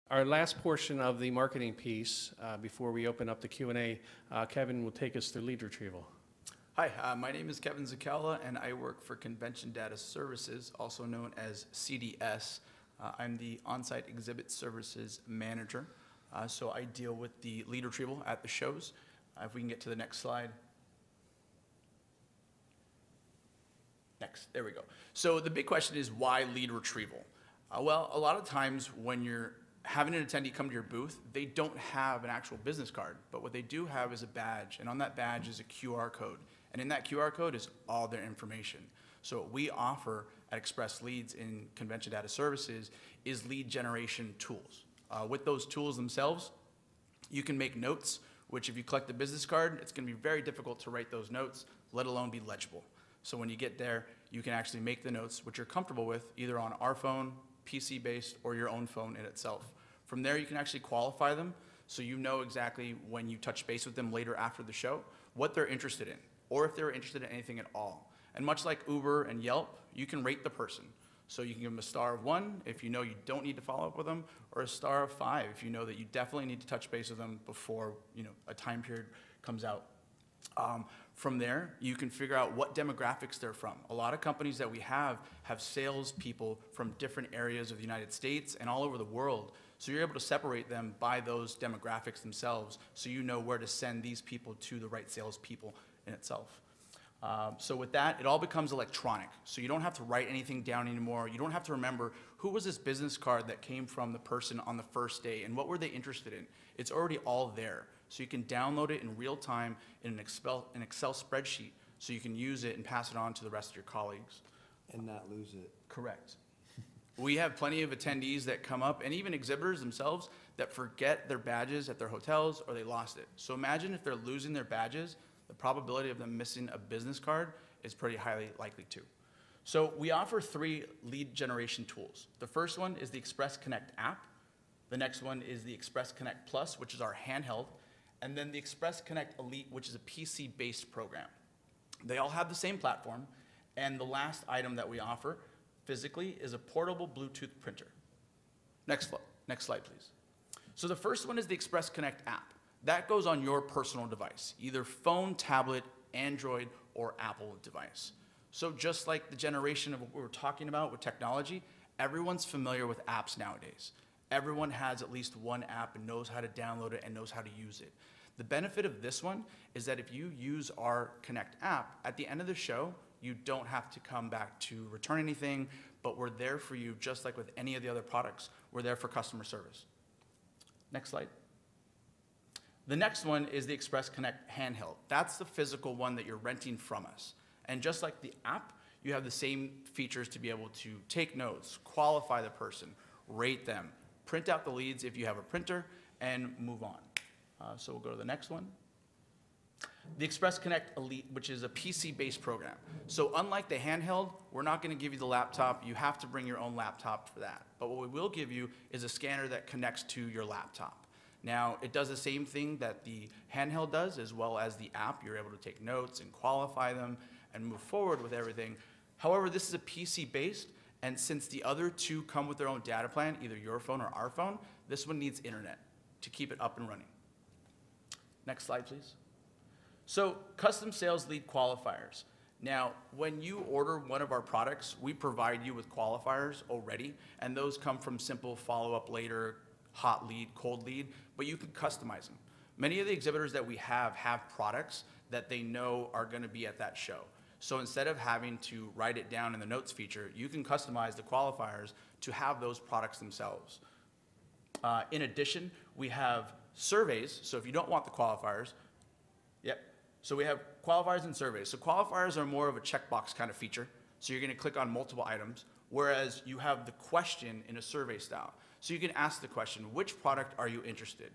Our last portion of the marketing piece, before we open up the Q&A, Kevin will take us through lead retrieval. Hi, my name is Kevin Zakala, and I work for Convention Data Services, also known as CDS. I'm the on-site exhibit services manager, so I deal with the lead retrieval at the shows. If we can get to the next slide. Next, there we go. So the big question is, why lead retrieval? Well, a lot of times when you're having an attendee come to your booth, they don't have an actual business card, but what they do have is a badge, and on that badge is a QR code, and in that QR code is all their information. So what we offer at Express Leads in Convention Data Services is lead generation tools. With those tools themselves, you can make notes, which if you collect the business card, it's going to be very difficult to write those notes, let alone be legible. So when you get there, you can actually make the notes, which you're comfortable with, either on our phone, PC-based, or your own phone in itself. From there, you can actually qualify them, so you know exactly when you touch base with them later after the show, what they're interested in, or if they're interested in anything at all. And much like Uber and Yelp, you can rate the person. So you can give them a star of 1 if you know you don't need to follow up with them, or a star of 5 if you know that you definitely need to touch base with them before a time period comes out. From there, you can figure out what demographics they're from. A lot of companies that we have salespeople from different areas of the United States and all over the world. So you're able to separate them by those demographics themselves, so you know where to send these people to the right salespeople in itself. So with that, it all becomes electronic. So you don't have to write anything down anymore. You don't have to remember who was this business card that came from the person on the first day and what were they interested in. It's already all there. So you can download it in real time in an Excel spreadsheet, so you can use it and pass it on to the rest of your colleagues. And not lose it. Correct. We have plenty of attendees that come up, and even exhibitors themselves, that forget their badges at their hotels or they lost it. So imagine if they're losing their badges, the probability of them missing a business card is pretty highly likely too. So we offer 3 lead generation tools. The first one is the Express Connect app. The next one is the Express Connect Plus, which is our handheld. And then the Express Connect Elite, which is a PC-based program. They all have the same platform, and the last item that we offer physically is a portable Bluetooth printer. Next slide, please. So the first one is the Express Connect app. That goes on your personal device, either phone, tablet, Android, or Apple device. So just like the generation of what we were talking about with technology, everyone's familiar with apps nowadays. Everyone has at least one app and knows how to download it and knows how to use it. The benefit of this one is that if you use our Connect app, at the end of the show, you don't have to come back to return anything, but we're there for you just like with any of the other products. We're there for customer service. Next slide. The next one is the Express Connect handheld. That's the physical one that you're renting from us. And just like the app, you have the same features to be able to take notes, qualify the person, rate them, print out the leads if you have a printer, and move on. So we'll go to the next one. The Express Connect Elite, which is a PC-based program. So unlike the handheld, we're not going to give you the laptop. You have to bring your own laptop for that. But what we will give you is a scanner that connects to your laptop. Now, it does the same thing that the handheld does, as well as the app. You're able to take notes and qualify them and move forward with everything. However, this is a PC-based, and since the other 2 come with their own data plan, either your phone or our phone, this one needs internet to keep it up and running. Next slide, please. So, custom sales lead qualifiers. Now, when you order one of our products, we provide you with qualifiers already, and those come from simple follow-up later, hot lead, cold lead, but you can customize them. Many of the exhibitors that we have products that they know are going to be at that show. So instead of having to write it down in the notes feature, you can customize the qualifiers to have those products themselves. In addition, we have surveys. So if you don't want the qualifiers, so we have qualifiers and surveys. So qualifiers are more of a checkbox kind of feature. So you're going to click on multiple items, whereas you have the question in a survey style. So you can ask the question, which product are you interested?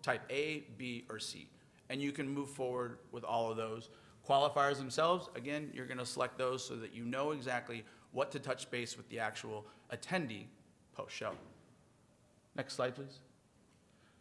Type A, B, or C. And you can move forward with all of those. Qualifiers themselves, again, you're going to select those so that you know exactly what to touch base with the actual attendee post-show. Next slide, please.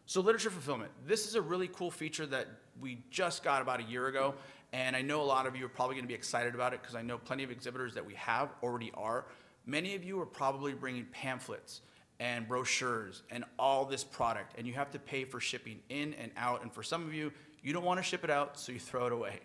So literature fulfillment. This is a really cool feature that we just got about a year ago, and I know a lot of you are probably going to be excited about it because I know plenty of exhibitors that we have already are. Many of you are probably bringing pamphlets and brochures and all this product, and you have to pay for shipping in and out. And for some of you, you don't want to ship it out, so you throw it away.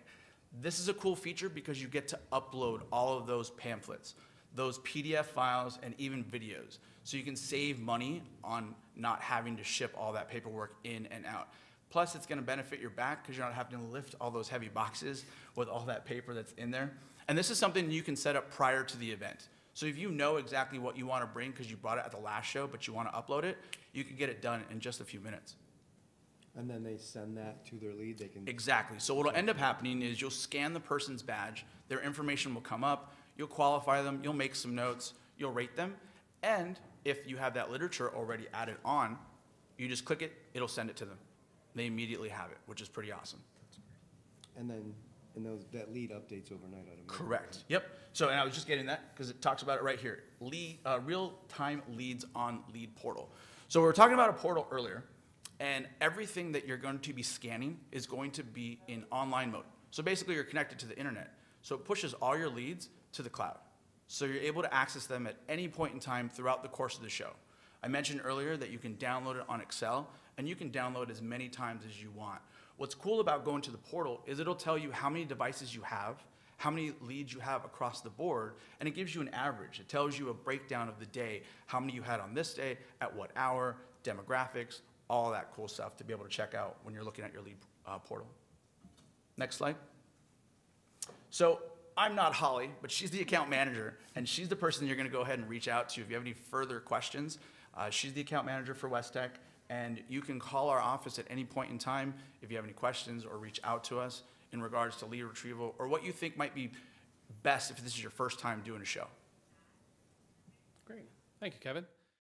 This is a cool feature because you get to upload all of those pamphlets, those PDF files, and even videos. So you can save money on not having to ship all that paperwork in and out. Plus, it's going to benefit your back because you're not having to lift all those heavy boxes with all that paper that's in there. And this is something you can set up prior to the event. So if you know exactly what you want to bring because you brought it at the last show, but you want to upload it, you can get it done in just a few minutes. And then they send that to their lead, they can. Exactly. So what'll end up happening is you'll scan the person's badge, their information will come up, you'll qualify them, you'll make some notes, you'll rate them, and if you have that literature already added on, you just click it, it'll send it to them. They immediately have it, which is pretty awesome. And then, that lead updates overnight, I imagine. Correct. Yep. So, and I was just getting that because it talks about it right here. Real-time leads on Lead Portal. So we were talking about a portal earlier, and everything that you're going to be scanning is going to be in online mode. So basically, you're connected to the internet. So it pushes all your leads to the cloud. So you're able to access them at any point in time throughout the course of the show. I mentioned earlier that you can download it on Excel, and you can download as many times as you want. What's cool about going to the portal is it'll tell you how many devices you have, how many leads you have across the board, and it gives you an average. It tells you a breakdown of the day, how many you had on this day, at what hour, demographics, all that cool stuff to be able to check out when you're looking at your lead portal. Next slide. So I'm not Holly, but she's the account manager, and she's the person you're going to go ahead and reach out to if you have any further questions. She's the account manager for WESTEC, and you can call our office at any point in time if you have any questions or reach out to us in regards to lead retrieval or what you think might be best if this is your first time doing a show. Great. Thank you, Kevin.